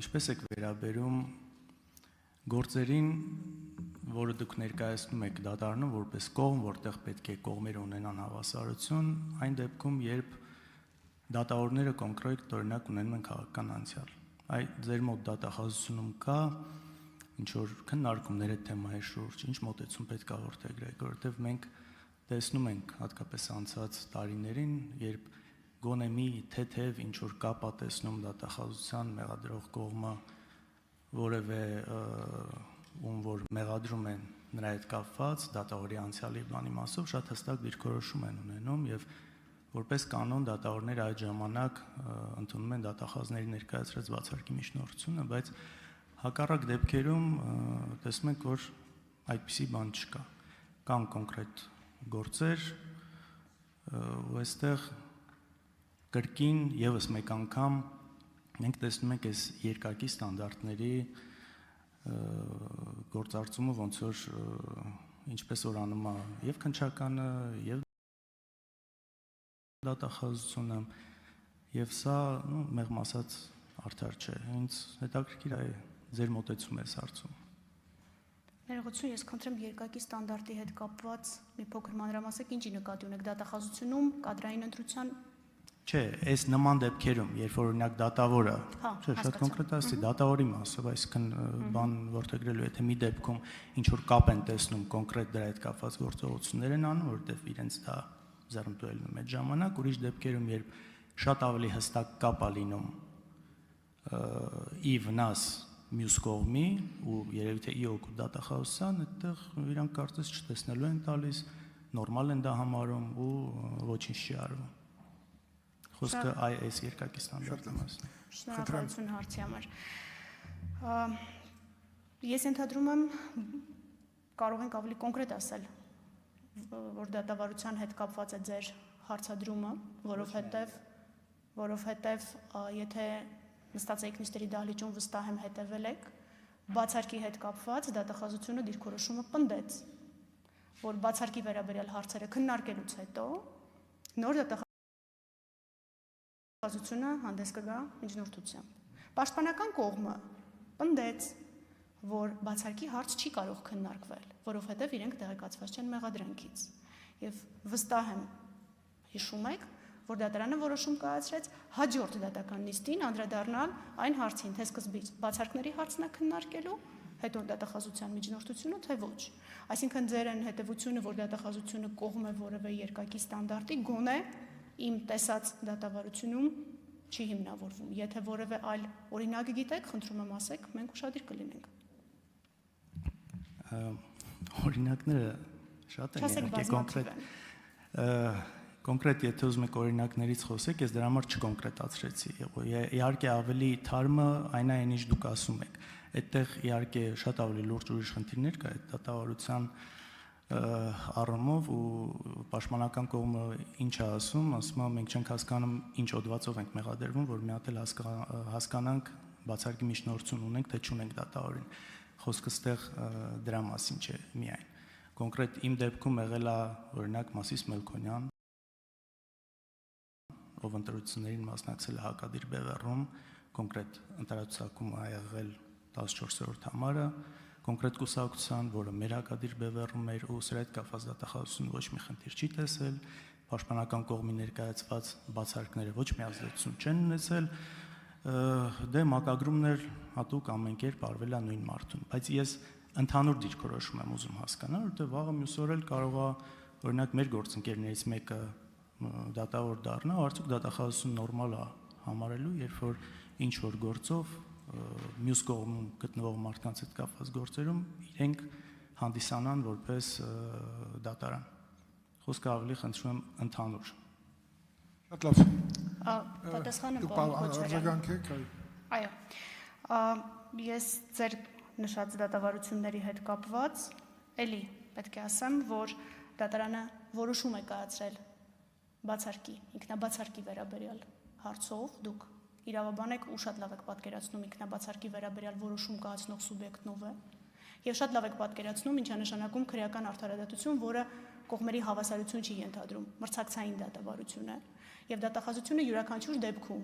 ինչպես եք վերաբերում գործերին, որը դուք ներկայացնում եք դատարանում որպես կողմ, որտեղ պետք է կողմերը ունենան հավասարություն, այն դեպքում, երբ դատավորները կոնկրետ օրինակ ունենում են քաղաքական անցյալ։ Այդ ձեր մոտ դատախազությունում կա ինչ որ քննարկումներ այդ թեմայի շուրջ, ինչ մոտեցում պետք է որդեգրեք, որովհետև մենք տեսնում ենք հատկապես անցած տարիներին, երբ գոնե մի թեթև ինչ որ կապ է տեսնում դատախազության մեղադրող կողմը որևէ ում որ մեղադրում են նրա հետ կապված դատավորի անցյալի բանի մասով շատ հստակ դիրքորոշում են ունենում եւ որպես կանոն դատավորները այդ ժամանակ ընդունում են դատախազների ներկայացրած բացարկի միջնորդությունը, բայց հակառակ դեպքերում տեսնում ենք, որ այդպիսի բան չկա։ Կան կոնկրետ գործեր, ու այստեղ կրկին եւս մեկ անգամ մենք տեսնում ենք այս երկակի ստանդարտների գործարկումը ոնց որ ինչպես որ անում է եւ քննչականը եւ դատախազությունը եւ սա մեղմ ասած արդար չէ։ Ինձ հետաքրքիր է ձեր մոտեցումը այս հարցում։ Ներողություն, ես խնդրեմ երկակի ստանդարտի հետ կապված մի փոքր մանրամասեք ինչի նկատի ունեք դատախազությունում, կադրային ընտրության Չէ, այս նման դեպքերում, երբ որ օրինակ դատավորը, չէ, շատ կոնկրետ ասի, դատավորի մասով, այսինքն բան որդեգրելու, եթե մի դեպքում ինչ որ կապ են տեսնում կոնկրետ դրա հետ կապված գործողություններ են անում, որովհետև իրենց դա ձեռնտու է այդ ժամանակ, ուրիշ դեպքերում, երբ շատ ավելի հստակ կապ է լինում ի վնաս մյուս կողմի ու երևի թե ի օգուտ դատախազության, այդտեղ իրանք կարծես չտեսնելու են տալիս, նորմալ են դա համարում ու ոչինչ չի արվում։ Խոսքը այս երկակի ստանդարտի մասն է։ Շնորհակալություն հարցի համար։ Ես ենթադրում եմ կարող ենք ավելի կոնկրետ ասել, որ դատավարության հետ կապված է ձեր հարցադրումը, որովհետև եթե նստած եք նիստերի դահլիճում վստահ եմ հետևել եք, բացարկի հետ կապված դատախազությունը դիրքորոշումը պնդեց, որ բացարկի վերաբերյալ հարցերը քննարկելուց հետո նոր դատախազությունը հանդես կգա միջնորդությամբ։ Պաշտպանական կողմը պնդեց, որ բացարկի հարց չի կարող քննարկվել, որովհետև իրենք տեղեկացված չեն մեղադրանքից։ Եվ վստահ եմ, հիշում եք, որ դատարանը որոշում կայացրեց հաջորդ դատական նիստին անդրադառնալ այն հարցին, թե սկզբից բացարկների հարցն է քննարկելու, հետո դատախազության միջնորդությունը, թե ոչ։ Այսինքն ձեր են հետևությունը, որ դատախազությունը կողմ է որևէ երկակի ստանդարտի, գոնե իմ տեսած դատավարությունում չի հիմնավորվում։ Եթե որևէ այլ օրինակ գիտեք, խնդրում եմ ասեք, մենք ուշադիր կլինենք։ Օրինակները շատ են, կոնկրետ եթե ուզում եք օրինակներից խոսեք, ես դրա համար չկոնկրետացրեցի։ Իհարկե ավելի թարմը այն է, ինչ դուք ասում եք։ Այդտեղ իհարկե շատ ավելի լուրջ ուրիշ խնդիրներ կա այդ դատավարության առումով ու պաշտպանական կողմը ինչ է ասում, մենք չենք հասկանում ինչ օդվածով ենք մեղադրվում, որ մի հատ էլ հասկանանք բացարկի միջնորդություն ունենք, թե չունենք դատավորին։ Խոսքը ստեղ դրա մասին չէ միայն։ Կոնկրետ իմ դեպքում եղել է օրինակ Մասիս Մելքոնյան, ով ընտրություններին մասնակցել է Հակադիր Բևեռում, կոնկրետ ընտրացուցակում ա եղել 14-րդ համարը, կոնկրետ կուսակցության, որը մեր Հակադիր Բևեռում էր ու սրա հետ կապված դատախազությունը ոչ մի խնդիր չի տեսել, պաշտպանական կողմի ներկայացված բացարկները ոչ մի ազդեցություն չեն ունեցել, դե մակագրումներ հատուկ ամեն կերպ արվել է նույն մարդուն, բայց ես ընդհանուր դիրքորոշում եմ ուզում հասկանալ, որտեղ վաղը մյուս օր էլ կարող է օրինակ մեր գործընկերներից մեկը դատավոր դառնա, արդյոք դատախազությունը նորմալ է համարելու, երբ որ ինչ որ գործով մյուս կողմում գտնվող մարդկանց հետ կապված գործերում իրենք հանդիսանան որպես դատարան։ Խոսքը ավելի խնդրում եմ ընդհանուր։ Շատ լավ։ Պատասխանը արձագանքեք, այո։ Ես ձեր նշած դատավարությունների հետ կապված էլի պետք է ասեմ, որ դատարանը որոշում է կայացրել բացարկի, ինքնաբացարկի վերաբերյալ հարցով, դուք իրավաբան եք ու շատ լավ եք պատկերացնում ինքնաբացարկի վերաբերյալ որոշում կայացնող սուբյեկտն ով է, եւ շատ լավ եք պատկերացնում ինչ է նշանակում քրեական արդարադատություն, որը կողմերի հավասարություն չի ենթադրում, մրցակցային դատավարություն է, եւ դատախազությունը յուրաքանչյուր դեպքում,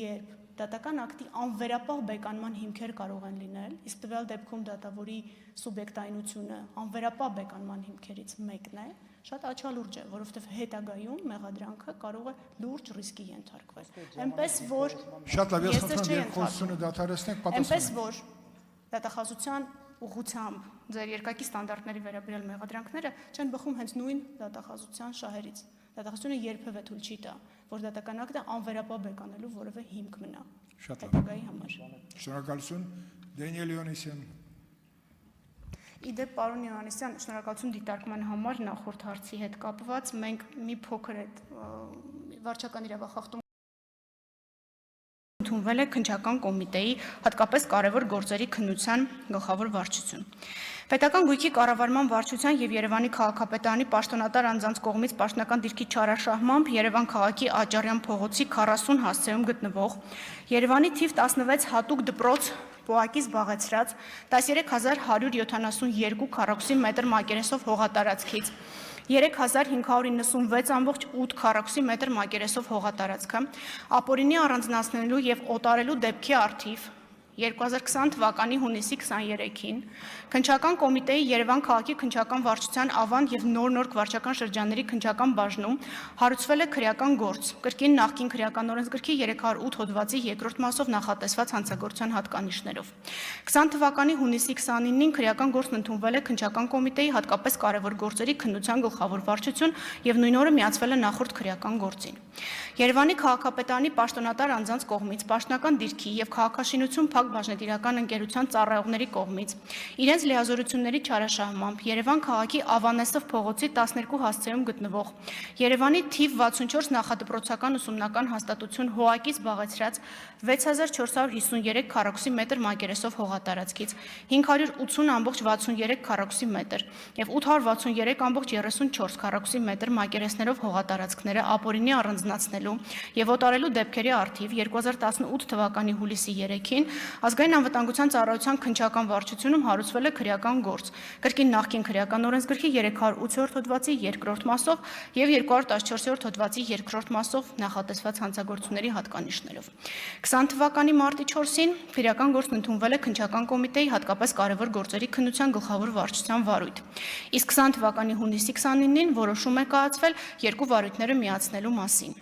երբ Դատական ակտի անվերապահ բեկանման հիմքեր կարող են լինել, իսկ տվյալ դեպքում դատավորի սուբյեկտայնությունը անվերապահ բեկանման հիմքերից մեկն է, շատ աչալուրջ է, որովհետև հետագայում մեղադրանքը կարող է լուրջ ռիսկի ենթարկվել։ Այնպես որ Շատ լավ, ես խնդրում եմ խոսությունը դադարեցնենք, այնպես պատասխանեք։ որ դատախազության ուղղությամբ ձեր երկակի ստանդարտների վերաբերյալ մեղադրանքները չեն բխում հենց նույն դատախազության շահերից։ Դատախազությունը երբևէ թույլ չի տա, որ դատական ակտը անվերապահ բեկանելու որևէ հիմք մնա Շատ լավ։ հետագայի համար։ Շնորհակալություն, Դենիել Յովհաննիսյան։ Իդեպ, պարոն Յովհաննիսյան, շնորհակալություն դիտարկման համար նախորդ հարցի հետ կապված, մենք մի փոքր այդ վարչական իրավախախտում ընդունվել է քննչական կոմիտեի հատկապես կարևոր գործերի քննության գլխավոր վարչություն։ Պետական գույքի կառավարման վարչության եւ Երևանի քաղաքապետարանի պաշտոնատար անձանց կողմից պաշտոնական դիրքի չարաշահմամբ Երևան քաղաքի Աճարյան փողոցի 40 հասցեում գտնվող Երևանի թիվ 16 հատուկ դպրոց պոակի զբաղեցրած 13172 քառակուսի մետր մակերեսով հողատարածքից 3596.8 քառակուսի մետր մակերեսով հողատարածքը ապօրինի առանձնացնելու եւ օտարելու դեպքի առթիվ 2020 թվականի հունիսի 23-ին քննչական կոմիտեի Երևան քաղաքի քննչական վարչության Ավանդ եւ Նոր վարչական շրջանների քննչական բաժնում հարուցվել է քրեական գործ կրկին նախկին քրեական օրենսգրքի 308 հոդվածի երկրորդ մասով նախատեսված հանցագործության հատկանիշներով 20 թվականի հունիսի 29-ին քրեական գործն ընդունվել է քննչական կոմիտեի հատկապես կարևոր գործերի քննության գլխավոր վարչություն եւ նույն օրը միացվել է նախորդ քրեական գործին Երևանի քաղաքապետարանի պաշտոնատար անձանց կողմից պաշտոնական դիրքի եւ քաղաքաշինություն փակ բաժնետիրական ընկերության ծառայողների կողմից իրենց լիազորությունների չարաշահմամբ Երևան քաղաքի Ավանեսով փողոցի 12 հասցեում գտնվող Երևանի թիվ 64 նախադպրոցական ուսումնական հաստատություն հողակից զբաղեցրած 6453 քառակուսի մետր մակերեսով հողատարածքից 580.63 քառակուսի մետր եւ 863.34 քառակուսի մետր մակերեսներով հողատարածքները ապօրինի առանձնացնելու եւ օտարելու դեպքերի առթիվ 2018 թվականի հուլիսի 3-ին Ազգային անվտանգության ծառայության քննչական վարչությունում հարուցվել է քրեական գործ կրկին նախկին քրեական օրենսգրքի 308-րդ հոդվածի երկրորդ մասով եւ 214-րդ հոդվածի երկրորդ մասով նախատեսված հանցագործությունների հատկանիշներով 20 թվականի մարտի 4-ին քրեական գործն ընդունվել է քննչական կոմիտեի հատկապես կարևոր գործերի քննության գլխավոր վարչության վարույթ իսկ 20 թվականի հունիսի 29-ին որոշում է կայացվել երկու վարույթները միացնելու մասին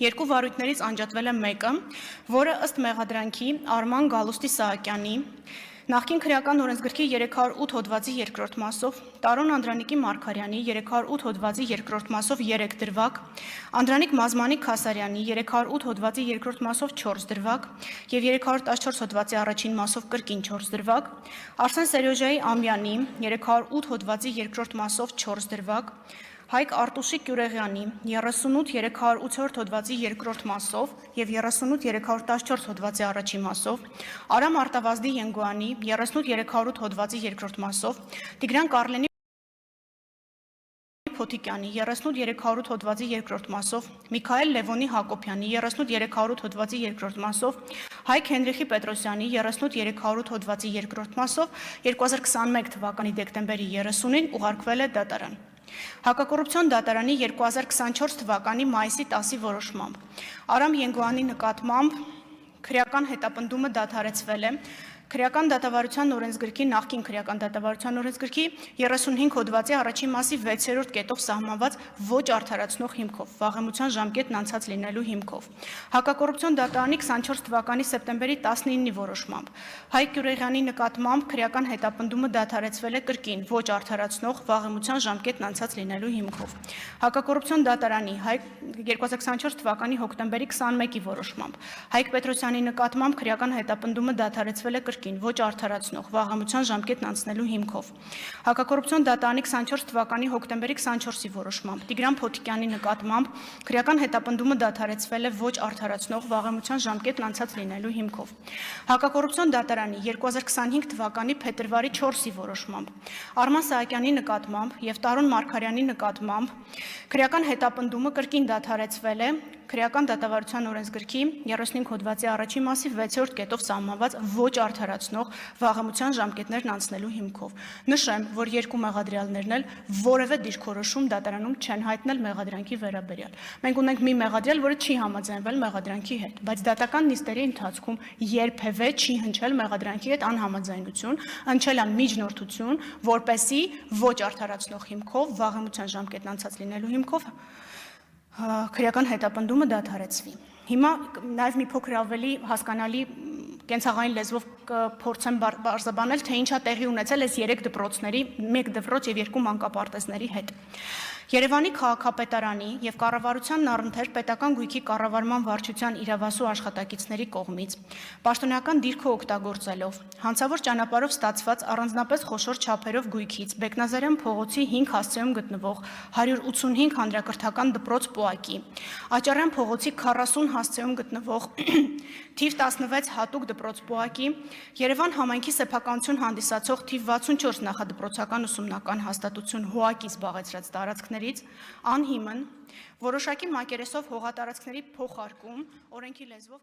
Երկու վարույթներից անջատվել է մեկը, որը ըստ մեղադրանքի Արման Գալուստի Սահակյանի Նախկին քրեական օրենսգրքի 308 հոդվածի երկրորդ մասով, Տարոն Անդրանիկի Մարգարյանի 308 հոդվածի երկրորդ մասով 3 դրվագ, Անդրանիկ Մազմանիկ Քասարյանի 308 հոդվածի երկրորդ մասով 4 դրվագ եւ 314 հոդվածի առաջին մասով կրկին 4 դրվագ, Արսեն Սերյոժայի Ամյանի 308 հոդվածի երկրորդ մասով 4 դրվագ, Հայկ Արտուշի Կյուրեղյանի 38-308 հոդվածի երկրորդ մասով եւ 38-314 հոդվածի առաջին մասով, Արամ Արտավազդի Ենգոյանի 38-308 հոդվածի երկրորդ մասով, Տիգրան Կարլենի Փոթիկյանի 38-308 հոդվածի երկրորդ մասով, Միքայել Լևոնի Հակոբյանի 38-308 հոդվածի երկրորդ մասով, Հայկ Հենրիխի Պետրոսյանի 38-308 հոդվածի երկրորդ մասով 2021 թվականի դեկտեմբերի 30-ին ուղարկվել է դատարան։ Հակակոռուպցիոն դատարանի 2024 թվականի մայիսի 10-ի որոշմամբ Արամ Ենգոյանի նկատմամբ քրեական հետապնդումը դադարեցվել է Քրեական դատավարության օրենսգրքի նախկին քրեական դատավարության օրենսգրքի 35 հոդվածի առաջին մասի 6-րդ կետով սահմանված ոչ արդարացնող հիմքով, վաղեմության ժամկետն անցած լինելու հիմքով։ Հակակոռուպցիոն դատարանի 24 թվականի սեպտեմբերի 19-ի որոշմամբ Հայկ Կյուրեղյանի նկատմամբ քրեական հետապնդումը դադարեցվել է կրկին ոչ արդարացնող վաղեմության ժամկետն անցած լինելու հիմքով։ Հակակոռուպցիոն դատարանի 2024 թվականի հոկտեմբերի 21-ի որոշմամբ Հայկ Պետրոսյանի նկատմամբ քրեական հետապնդումը դադարեցվել է կրկին ոչ արդարացնող վաղամության ժամկետն անցնելու հիմքով։ Հակակոռուպցիոն դատարանի 24 թվականի հոկտեմբերի 24-ի որոշմամբ Տիգրան Փոթիկյանի նկատմամբ քրեական հետապնդումը դադարեցվել է ոչ արդարացնող վաղամության ժամկետն անցած լինելու հիմքով։ Հակակոռուպցիոն դատարանի 2025 թվականի փետրվարի 4-ի որոշմամբ Արման Սահակյանի նկատմամբ եւ Տարոն Մարգարյանի նկատմամբ քրեական հետապնդումը կրկին դադարեցվել է քրեական դատավարության օրենսգրքի 35 հոդվածի առաջին մասի 6-րդ կետով սահմանված ոչ արդարացնող վաղեմության ժամկետներն անցնելու հիմքով։ Նշեմ, որ երկու մեղադրյալներն էլ որևէ դիրքորոշում դատարանում չեն հայտնել մեղադրանքի վերաբերյալ։ Մենք ունենք մի մեղադրյալ, որը չի համաձայնվել մեղադրանքի հետ, բայց դատական նիստերի ընթացքում երբևէ չի հնչել մեղադրանքի հետ անհամաձայնություն, հնչել է միջնորդություն, որպեսզի ոչ արդարացնող հիմքով վաղեմության ժամկետն անցած լինելու հիմքով քրեական հետապնդումը դադարեցվի։ Հիմա նաև մի փոքր ավելի հասկանալի կենցաղային լեզվով կփորձեմ բարձրաբանել, թե ինչա տեղի ունեցել այս 3 դպրոցների, 1 դպրոց եւ 2 մանկապարտեզների հետ։ Երևանի քաղաքապետարանի եւ կառավարությանն առընթեր պետական գույքի կառավարման վարչության իրավասու աշխատակիցների կողմից պաշտոնական դիրքը օգտագործելով հանցավոր ճանապարհով ստացված առանձնապես խոշոր չափերով գույքից Բեկնազարյան փողոցի 5 հասցեում գտնվող 185 հանրակրթական դպրոց Պոակի, Աճարյան փողոցի 40 հասցեում գտնվող թիվ 16 հատուկ դպրոց Պոակի, Երևան համայնքի սեփականություն հանդիսացող թիվ 64 նախադպրոցական ուսումնական հաստատություն ՀՈԱԿ-ի զբաղեցրած տարածքներից անհիմն որոշակի մակերեսով հողատարածքների փոխարկում օրենքի լեզվով